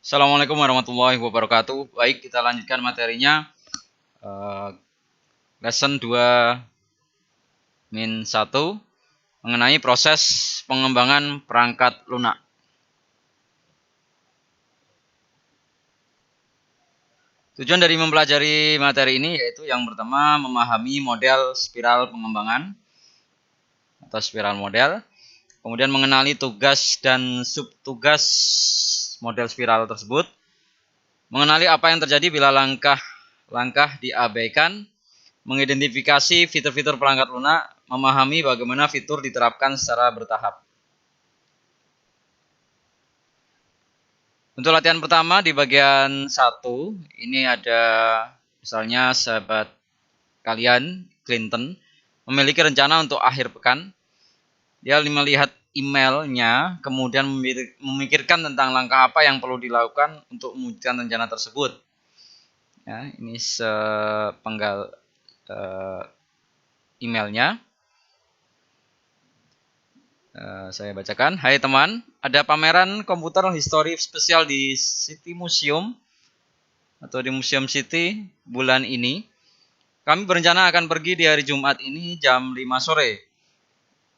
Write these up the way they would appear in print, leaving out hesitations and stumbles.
Assalamualaikum warahmatullahi wabarakatuh. Baik, kita lanjutkan materinya. Lesson 2-1 mengenai proses pengembangan perangkat lunak. Tujuan dari mempelajari materi ini yaitu yang pertama memahami model spiral pengembangan atau spiral model, kemudian mengenali tugas dan subtugas model spiral tersebut, mengenali apa yang terjadi bila langkah diabaikan, mengidentifikasi fitur-fitur perangkat lunak, memahami bagaimana fitur diterapkan secara bertahap. Untuk latihan pertama di bagian 1, ini ada misalnya sahabat kalian, Clinton, memiliki rencana untuk akhir pekan. Dia melihat emailnya, kemudian memikirkan tentang langkah apa yang perlu dilakukan untuk mewujudkan rencana tersebut. Ya, ini sepenggal emailnya. Saya bacakan. Hai teman, ada pameran komputer history spesial di City Museum atau di Museum City bulan ini. Kami berencana akan pergi di hari Jumat ini jam 5 sore.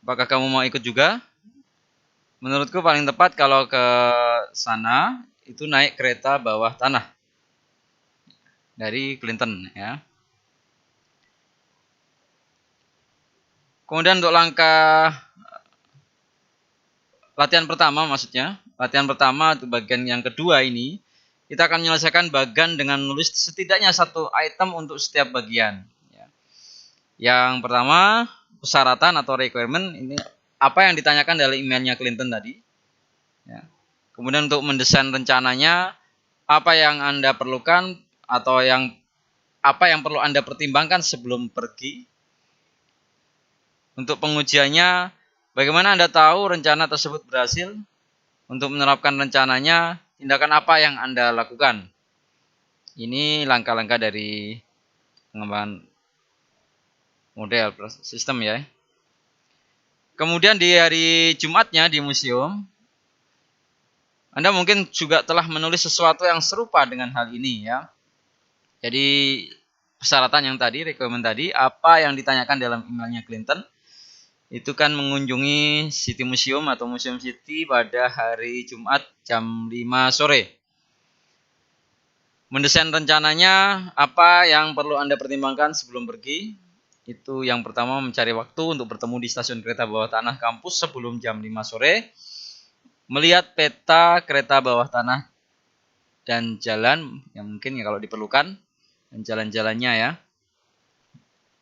Apakah kamu mau ikut juga? Menurutku paling tepat kalau ke sana itu naik kereta bawah tanah. Dari Clinton ya. Kemudian untuk langkah latihan pertama maksudnya, latihan pertama untuk bagian yang kedua ini, kita akan menyelesaikan bagian dengan menulis setidaknya satu item untuk setiap bagian. Yang pertama, persyaratan atau requirement, ini apa yang ditanyakan dari emailnya Clinton tadi. Kemudian untuk mendesain rencananya, apa yang Anda perlukan atau apa yang perlu Anda pertimbangkan sebelum pergi. Untuk pengujiannya, bagaimana Anda tahu rencana tersebut berhasil? Untuk menerapkan rencananya, tindakan apa yang Anda lakukan? Ini langkah-langkah dari pengembangan model sistem ya. Kemudian di hari Jumatnya di museum, Anda mungkin juga telah menulis sesuatu yang serupa dengan hal ini ya. Jadi persyaratan yang tadi, requirement tadi, apa yang ditanyakan dalam emailnya Clinton, itu kan mengunjungi City Museum atau Museum City pada hari Jumat jam 5 sore. Mendesain rencananya, apa yang perlu Anda pertimbangkan sebelum pergi? Itu yang pertama, mencari waktu untuk bertemu di stasiun kereta bawah tanah kampus sebelum jam 5 sore. Melihat peta kereta bawah tanah dan jalan, yang mungkin ya kalau diperlukan, dan jalan-jalannya ya,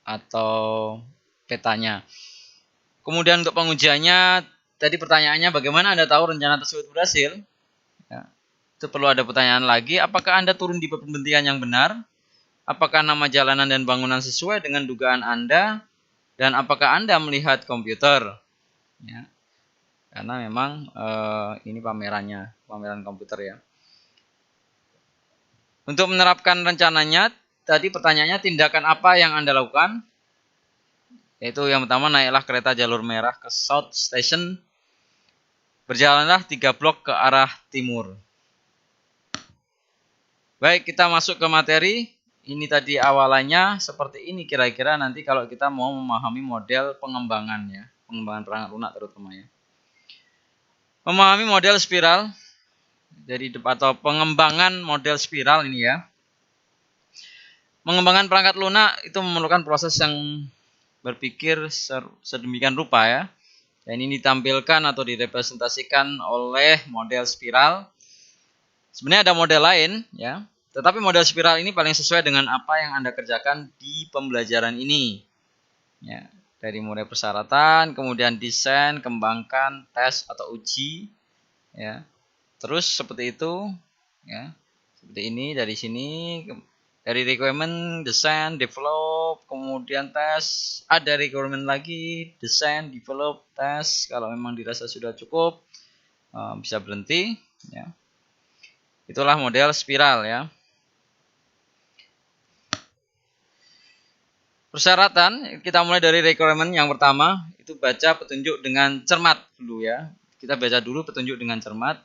atau petanya. Kemudian untuk pengujiannya, tadi pertanyaannya bagaimana Anda tahu rencana tersebut berhasil? Ya, itu perlu ada pertanyaan lagi, apakah Anda turun di pemberhentian yang benar? Apakah nama jalanan dan bangunan sesuai dengan dugaan Anda? Dan apakah Anda melihat komputer? Ya, karena memang ini pameran komputer ya. Untuk menerapkan rencananya, tadi pertanyaannya tindakan apa yang Anda lakukan? Yaitu yang pertama, naiklah kereta jalur merah ke South Station. Berjalanlah 3 blok ke arah timur. Baik, kita masuk ke materi. Ini tadi awalannya seperti ini kira-kira nanti kalau kita mau memahami model pengembangan ya. Pengembangan perangkat lunak terutama ya. Memahami model spiral. Jadi atau pengembangan model spiral ini ya. Mengembangkan perangkat lunak itu memerlukan proses yang berpikir sedemikian rupa ya. Dan ini ditampilkan atau direpresentasikan oleh model spiral. Sebenarnya ada model lain ya, tetapi model spiral ini paling sesuai dengan apa yang Anda kerjakan di pembelajaran ini. Ya, dari mulai persyaratan, kemudian desain, kembangkan, tes atau uji ya. Terus seperti itu ya. Seperti ini dari sini. Dari requirement, desain, develop, kemudian tes, ada requirement lagi, desain, develop, tes. Kalau memang dirasa sudah cukup, bisa berhenti. Ya. Itulah model spiral ya. Persyaratan, kita mulai dari requirement yang pertama, itu baca petunjuk dengan cermat dulu ya. Kita baca dulu petunjuk dengan cermat.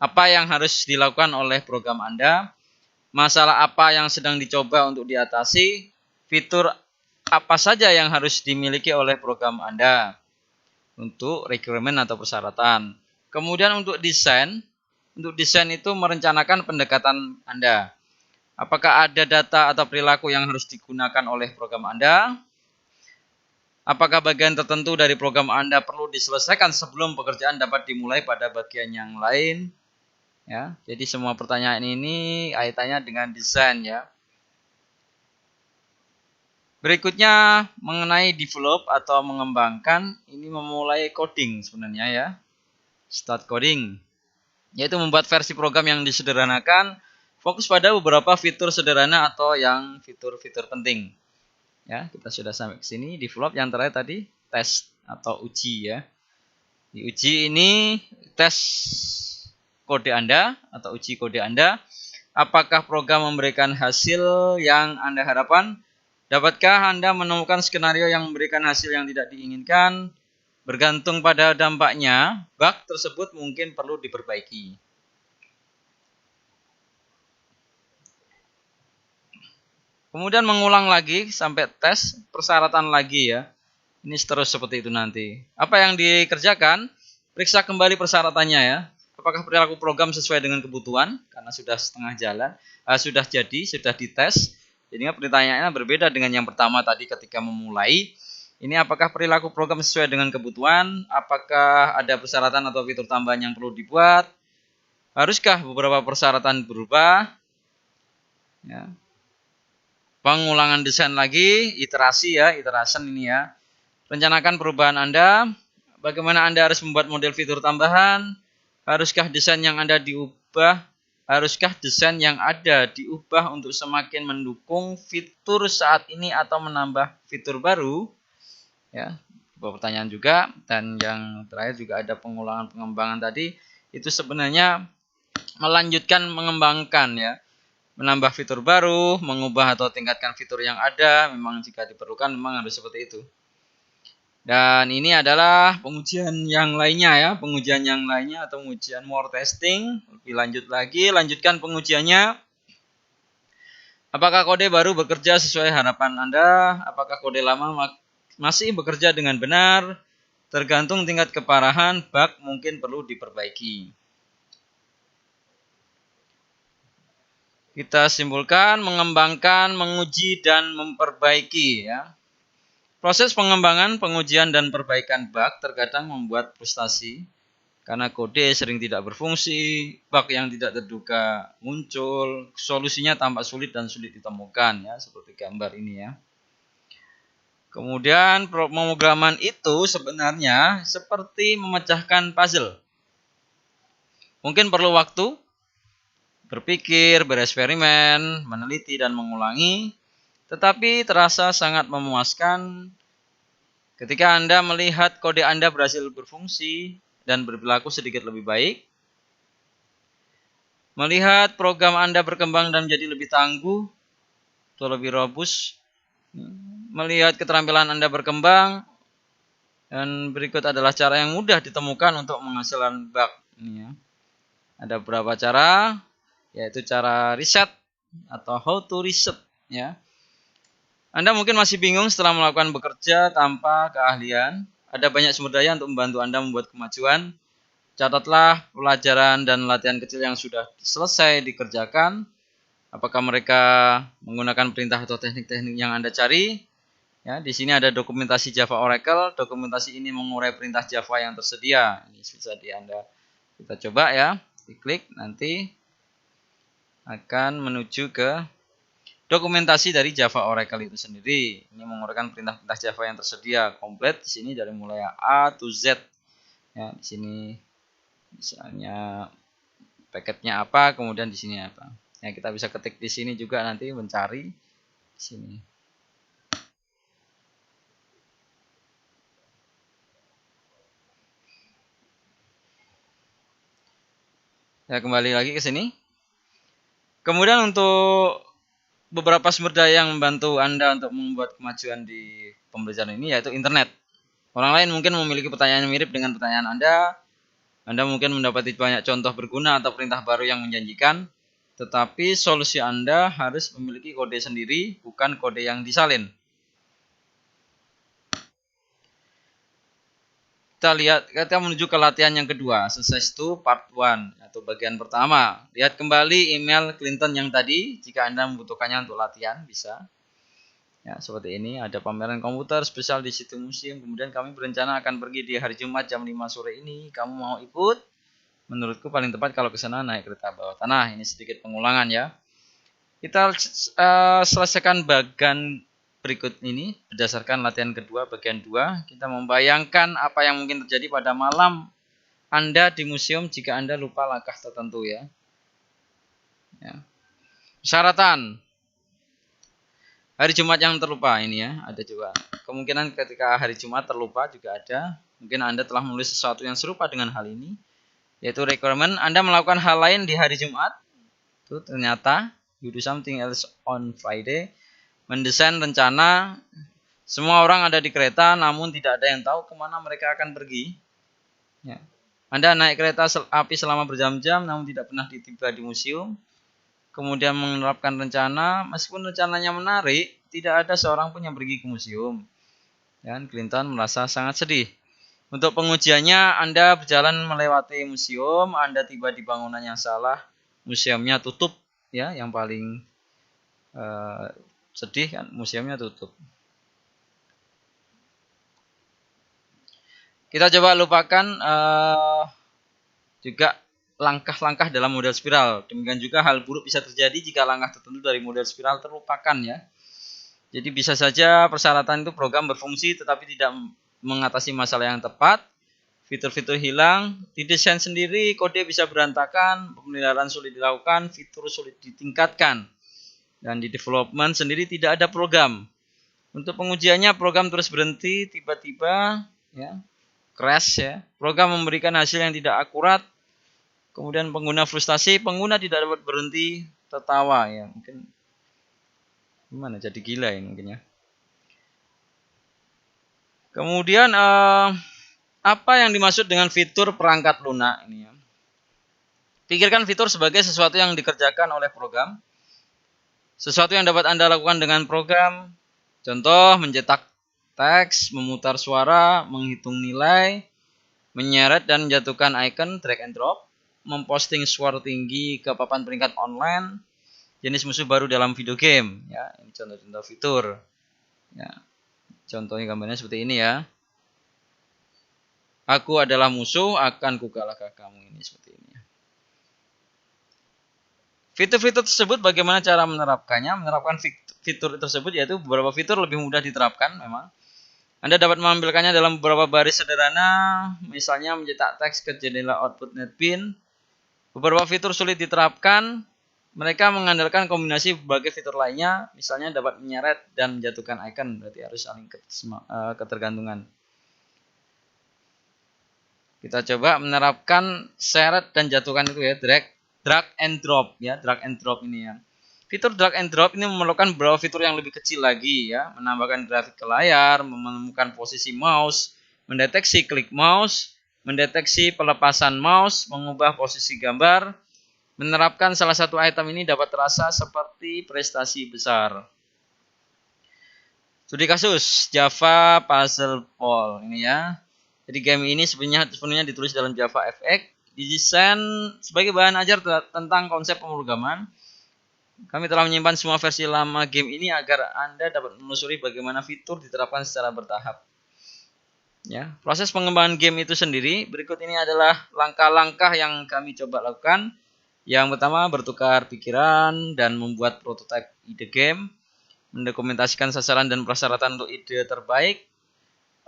Apa yang harus dilakukan oleh program Anda? Masalah apa yang sedang dicoba untuk diatasi? Fitur apa saja yang harus dimiliki oleh program Anda untuk requirement atau persyaratan. Kemudian untuk desain itu merencanakan pendekatan Anda. Apakah ada data atau perilaku yang harus digunakan oleh program Anda? Apakah bagian tertentu dari program Anda perlu diselesaikan sebelum pekerjaan dapat dimulai pada bagian yang lain? Ya, jadi semua pertanyaan ini kaitannya dengan desain ya. Berikutnya mengenai develop atau mengembangkan, ini memulai coding sebenarnya ya. Start coding, yaitu membuat versi program yang disederhanakan, fokus pada beberapa fitur sederhana atau yang fitur-fitur penting. Ya, kita sudah sampai ke sini. Develop yang terakhir tadi tes atau uji ya. Di uji ini tes kode Anda atau uji kode Anda. Apakah program memberikan hasil yang Anda harapkan? Dapatkah Anda menemukan skenario yang memberikan hasil yang tidak diinginkan? Bergantung pada dampaknya, bug tersebut mungkin perlu diperbaiki. Kemudian mengulang lagi sampai tes persyaratan lagi ya. Ini terus seperti itu nanti. Apa yang dikerjakan? Periksa kembali persyaratannya ya. Apakah perilaku program sesuai dengan kebutuhan? Karena sudah setengah jalan, sudah jadi, sudah dites. Jadinya pertanyaannya berbeda dengan yang pertama tadi ketika memulai. Ini apakah perilaku program sesuai dengan kebutuhan? Apakah ada persyaratan atau fitur tambahan yang perlu dibuat? Haruskah beberapa persyaratan berubah? Ya. Pengulangan desain lagi, iterasi ya, iteration ini ya. Rencanakan perubahan Anda. Bagaimana Anda harus membuat model fitur tambahan? Haruskah desain yang Anda diubah? Haruskah desain yang ada diubah untuk semakin mendukung fitur saat ini atau menambah fitur baru? Ya, sebuah pertanyaan juga. Dan yang terakhir juga ada pengulangan pengembangan tadi. Itu sebenarnya melanjutkan mengembangkan ya. Menambah fitur baru, mengubah atau tingkatkan fitur yang ada, memang jika diperlukan memang harus seperti itu. Dan ini adalah pengujian yang lainnya ya, pengujian yang lainnya atau pengujian more testing. Lebih lanjut lagi, lanjutkan pengujiannya. Apakah kode baru bekerja sesuai harapan Anda? Apakah kode lama masih bekerja dengan benar? Tergantung tingkat keparahan, bug mungkin perlu diperbaiki. Kita simpulkan, mengembangkan, menguji, dan memperbaiki ya. Proses pengembangan, pengujian, dan perbaikan bug terkadang membuat frustasi karena kode sering tidak berfungsi, bug yang tidak terduga muncul, solusinya tampak sulit dan sulit ditemukan ya, seperti gambar ini ya. Kemudian pemrograman itu sebenarnya seperti memecahkan puzzle. Mungkin perlu waktu, berpikir, bereksperimen, meneliti, dan mengulangi, tetapi terasa sangat memuaskan ketika Anda melihat kode Anda berhasil berfungsi dan berperilaku sedikit lebih baik, melihat program Anda berkembang dan menjadi lebih tangguh atau lebih robust, melihat keterampilan Anda berkembang, dan berikut adalah cara yang mudah ditemukan untuk menghasilkan bug. Ini ya. Ada beberapa cara, yaitu cara riset atau how to reset ya. Anda mungkin masih bingung setelah melakukan bekerja tanpa keahlian. Ada banyak sumber daya untuk membantu Anda membuat kemajuan. Catatlah pelajaran dan latihan kecil yang sudah selesai dikerjakan. Apakah mereka menggunakan perintah atau teknik-teknik yang Anda cari? Ya, di sini ada dokumentasi Java Oracle. Dokumentasi ini mengurai perintah Java yang tersedia. Ini bisa kita coba ya. Diklik nanti akan menuju ke dokumentasi dari Java Oracle itu sendiri. Ini menguraikan perintah-perintah Java yang tersedia komplit di sini dari mulai A to Z. Ya, di sini misalnya paketnya apa, kemudian di sini apa. Ya, kita bisa ketik di sini juga nanti mencari di sini. Ya, kembali lagi ke sini. Kemudian untuk beberapa sumber daya yang membantu Anda untuk membuat kemajuan di pembelajaran ini yaitu internet. Orang lain mungkin memiliki pertanyaan mirip dengan pertanyaan Anda. Anda mungkin mendapati banyak contoh berguna atau perintah baru yang menjanjikan, tetapi solusi Anda harus memiliki kode sendiri, bukan kode yang disalin. Kita menuju ke latihan yang kedua, success to part 1 atau bagian pertama. Lihat kembali email Clinton yang tadi jika Anda membutuhkannya untuk latihan, bisa. Ya, seperti ini ada pameran komputer spesial di situ museum. Kemudian kami berencana akan pergi di hari Jumat jam 5 sore ini. Kamu mau ikut? Menurutku paling tepat kalau ke sana naik kereta bawah tanah. Ini sedikit pengulangan ya. Kita selesaikan bagian berikut ini berdasarkan latihan kedua bagian 2. Kita membayangkan apa yang mungkin terjadi pada malam Anda di museum jika Anda lupa langkah tertentu ya. Persyaratan hari Jumat yang terlupa ini ya, ada juga. Kemungkinan ketika hari Jumat terlupa juga ada. Mungkin Anda telah menulis sesuatu yang serupa dengan hal ini. Yaitu requirement, Anda melakukan hal lain di hari Jumat. Itu ternyata, you do something else on Friday. Mendesain rencana, semua orang ada di kereta, namun tidak ada yang tahu kemana mereka akan pergi. Ya. Anda naik kereta api selama berjam-jam, namun tidak pernah tiba di museum. Kemudian menerapkan rencana, meskipun rencananya menarik, tidak ada seorang pun yang pergi ke museum. Dan Clinton merasa sangat sedih. Untuk pengujiannya, Anda berjalan melewati museum, Anda tiba di bangunan yang salah, museumnya tutup, ya, yang paling sedih kan, museumnya tutup. Kita coba lupakan juga langkah-langkah dalam model spiral. Demikian juga hal buruk bisa terjadi jika langkah tertentu dari model spiral terlupakan ya. Jadi bisa saja persyaratan itu program berfungsi tetapi tidak mengatasi masalah yang tepat. Fitur-fitur hilang, didesain sendiri, kode bisa berantakan, pemeliharaan sulit dilakukan, fitur sulit ditingkatkan. Dan di development sendiri tidak ada program. Untuk pengujiannya program terus berhenti, tiba-tiba ya, crash ya. Program memberikan hasil yang tidak akurat. Kemudian pengguna frustasi, pengguna tidak dapat berhenti tertawa ya. Mungkin gimana jadi gila ini mungkin ya. Kemudian apa yang dimaksud dengan fitur perangkat lunak ini ya? Pikirkan fitur sebagai sesuatu yang dikerjakan oleh program. Sesuatu yang dapat Anda lakukan dengan program. Contoh mencetak teks, memutar suara, menghitung nilai, menyeret dan menjatuhkan icon drag and drop, memposting suara tinggi ke papan peringkat online, jenis musuh baru dalam video game. Ya, ini contoh-contoh fitur. Ya, contohnya gambarnya seperti ini ya. Aku adalah musuh, akan kukalahkan kamu, ini seperti ini. Fitur-fitur tersebut bagaimana cara menerapkannya? Menerapkan fitur tersebut yaitu beberapa fitur lebih mudah diterapkan memang. Anda dapat mengambilkannya dalam beberapa baris sederhana, misalnya mencetak teks ke jendela output netbin. Beberapa fitur sulit diterapkan, mereka mengandalkan kombinasi berbagai fitur lainnya, misalnya dapat menyeret dan menjatuhkan icon, berarti harus saling ketergantungan. Kita coba menerapkan seret dan jatuhkan itu ya, drag and drop ya, drag and drop ini ya. Fitur drag and drop ini memerlukan beberapa fitur yang lebih kecil lagi ya, menambahkan grafik ke layar, menemukan posisi mouse, mendeteksi klik mouse, mendeteksi pelepasan mouse, mengubah posisi gambar. Menerapkan salah satu item ini dapat terasa seperti prestasi besar. Studi kasus Java Puzzle Ball ini ya. Jadi game ini sebenarnya ditulis dalam Java FX, didesain sebagai bahan ajar tentang konsep pemrograman. Kami telah menyimpan semua versi lama game ini agar Anda dapat menelusuri bagaimana fitur diterapkan secara bertahap. Ya, proses pengembangan game itu sendiri berikut ini adalah langkah-langkah yang kami coba lakukan. Yang pertama, bertukar pikiran dan membuat prototipe ide game, mendokumentasikan sasaran dan persyaratan untuk ide terbaik,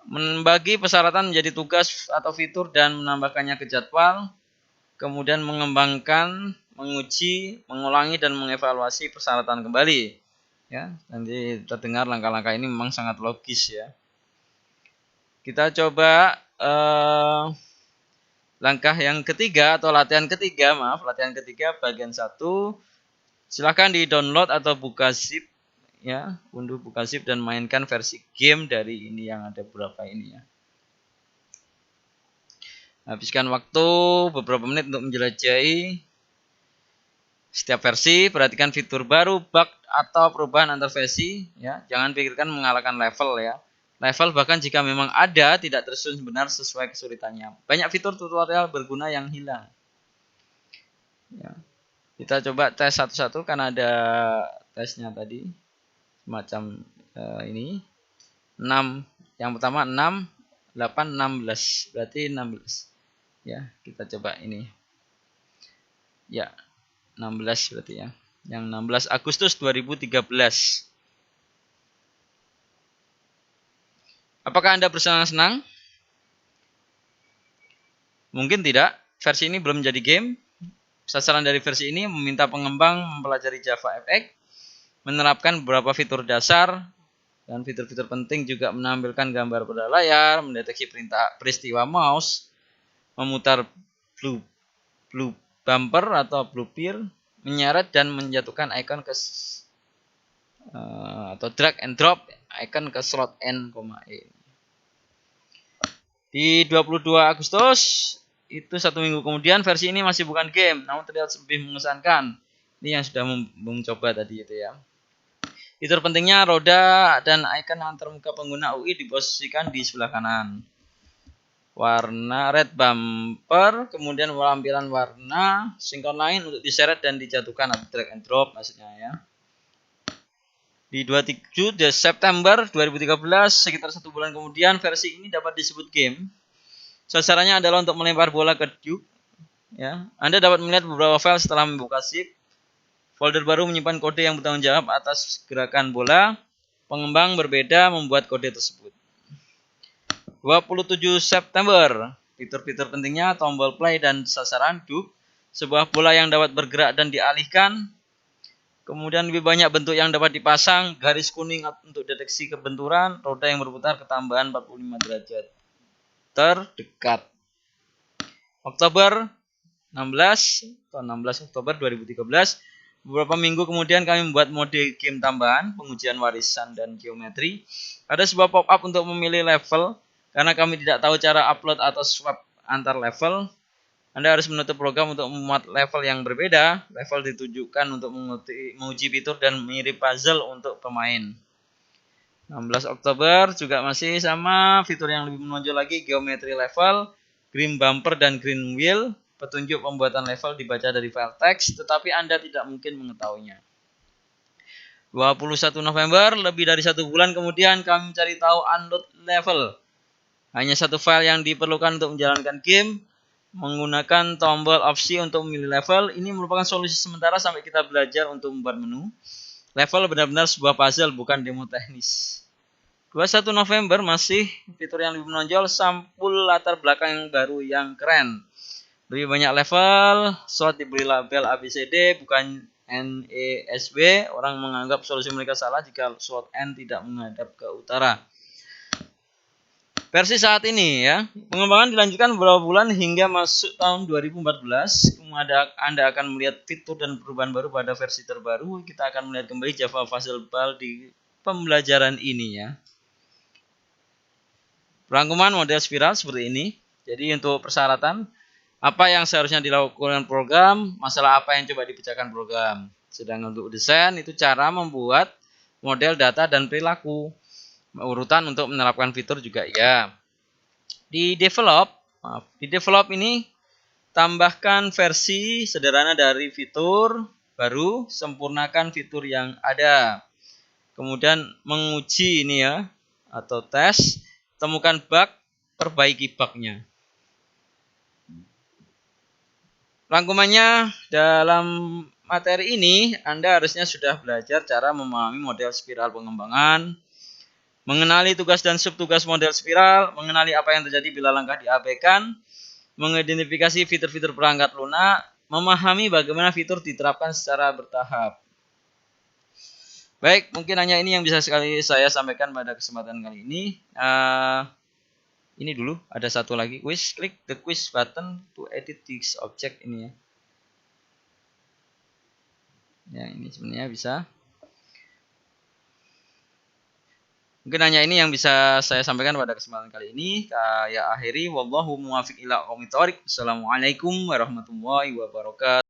membagi persyaratan menjadi tugas atau fitur dan menambahkannya ke jadwal, kemudian mengembangkan, menguji, mengulangi dan mengevaluasi persyaratan kembali. Ya, nanti terdengar langkah-langkah ini memang sangat logis ya. Kita coba langkah yang ketiga atau latihan ketiga bagian 1. Silahkan di-download atau buka zip ya, unduh buka zip dan mainkan versi game dari ini yang ada beberapa ini ya. Habiskan waktu beberapa menit untuk menjelajahi setiap versi, perhatikan fitur baru, bug atau perubahan antar versi, ya. Jangan pikirkan mengalahkan level, ya. Level bahkan jika memang ada tidak tersusun benar sesuai kesulitannya. Banyak fitur tutorial berguna yang hilang. Ya. Kita coba tes satu-satu karena ada tesnya tadi. Semacam ini. 6. Yang pertama 6, 8, 16. Berarti 16. Ya, kita coba ini. Ya, 16 berarti ya. Yang 16 Agustus 2013. Apakah Anda bersenang-senang? Mungkin tidak. Versi ini belum menjadi game. Sasaran dari versi ini meminta pengembang mempelajari JavaFX, menerapkan beberapa fitur dasar, dan fitur-fitur penting juga menampilkan gambar pada layar, mendeteksi peristiwa mouse, memutar blue bumper atau blue peer, menyeret dan menjatuhkan icon ke atau drag and drop icon ke slot N, E. Di 22 Agustus itu 1 minggu kemudian versi ini masih bukan game, namun terlihat lebih mengesankan. Ini yang sudah mencoba tadi itu ya. Fitur pentingnya roda dan icon antarmuka pengguna UI diposisikan di sebelah kanan. Warna red bumper, kemudian lampiran warna sinkron lain untuk diseret dan dijatuhkan atau drag and drop maksudnya ya. Di 27 September 2013, sekitar 1 bulan kemudian, versi ini dapat disebut game. Sasarannya adalah untuk melempar bola ke Duke. Ya. Anda dapat melihat beberapa file setelah membuka zip. Folder baru menyimpan kode yang bertanggung jawab atas gerakan bola. Pengembang berbeda membuat kode tersebut. 27 September, fitur-fitur pentingnya tombol play dan sasaran Duke. Sebuah bola yang dapat bergerak dan dialihkan. Kemudian lebih banyak bentuk yang dapat dipasang, garis kuning untuk deteksi kebenturan, roda yang berputar ketambahan 45 derajat terdekat. Oktober 16 atau 16 Oktober 2013, beberapa minggu kemudian kami membuat mode game tambahan, pengujian warisan dan geometri. Ada sebuah pop-up untuk memilih level, karena kami tidak tahu cara upload atau swap antar level. Anda harus menutup program untuk memuat level yang berbeda. Level ditujukan untuk menguji fitur dan mirip puzzle untuk pemain. 16 Oktober juga masih sama, fitur yang lebih menonjol lagi, geometri level, green bumper dan green wheel. Petunjuk pembuatan level dibaca dari file teks, tetapi Anda tidak mungkin mengetahuinya. 21 November, lebih dari 1 bulan kemudian kami mencari tahu unload level. Hanya 1 file yang diperlukan untuk menjalankan game. Menggunakan tombol opsi untuk memilih level. Ini merupakan solusi sementara sampai kita belajar untuk membuat menu. Level benar-benar sebuah puzzle, bukan demo teknis. 21 November masih fitur yang lebih menonjol, sampul latar belakang yang baru yang keren. Lebih banyak level, slot diberi label ABCD bukan NESB. Orang menganggap solusi mereka salah jika slot N tidak menghadap ke utara. Versi saat ini ya, pengembangan dilanjutkan beberapa bulan hingga masuk tahun 2014. Kemudian Anda akan melihat fitur dan perubahan baru pada versi terbaru. Kita akan melihat kembali Java Puzzle Ball di pembelajaran ini ya. Rangkuman model spiral seperti ini. Jadi untuk persyaratan, apa yang seharusnya dilakukan program, masalah apa yang coba dipecahkan program. Sedangkan untuk desain itu cara membuat model data dan perilaku. Urutan untuk menerapkan fitur juga ya. Di develop ini tambahkan versi sederhana dari fitur baru, sempurnakan fitur yang ada. Kemudian menguji ini ya atau tes, temukan bug, perbaiki bugnya. Rangkumannya, dalam materi ini Anda harusnya sudah belajar cara memahami model spiral pengembangan, mengenali tugas dan subtugas model spiral, mengenali apa yang terjadi bila langkah diabaikan, mengidentifikasi fitur-fitur perangkat lunak, memahami bagaimana fitur diterapkan secara bertahap. Baik, mungkin hanya ini yang bisa sekali saya sampaikan pada kesempatan kali ini. Ini dulu, ada satu lagi quiz. Klik the quiz button to edit this object ini ya. Ya, ini sebenarnya bisa. Mungkin hanya ini yang bisa saya sampaikan pada kesempatan kali ini. Ya akhiri wallahu muwaffiq ila aqwamit thoriq. Assalamualaikum warahmatullahi wabarakatuh.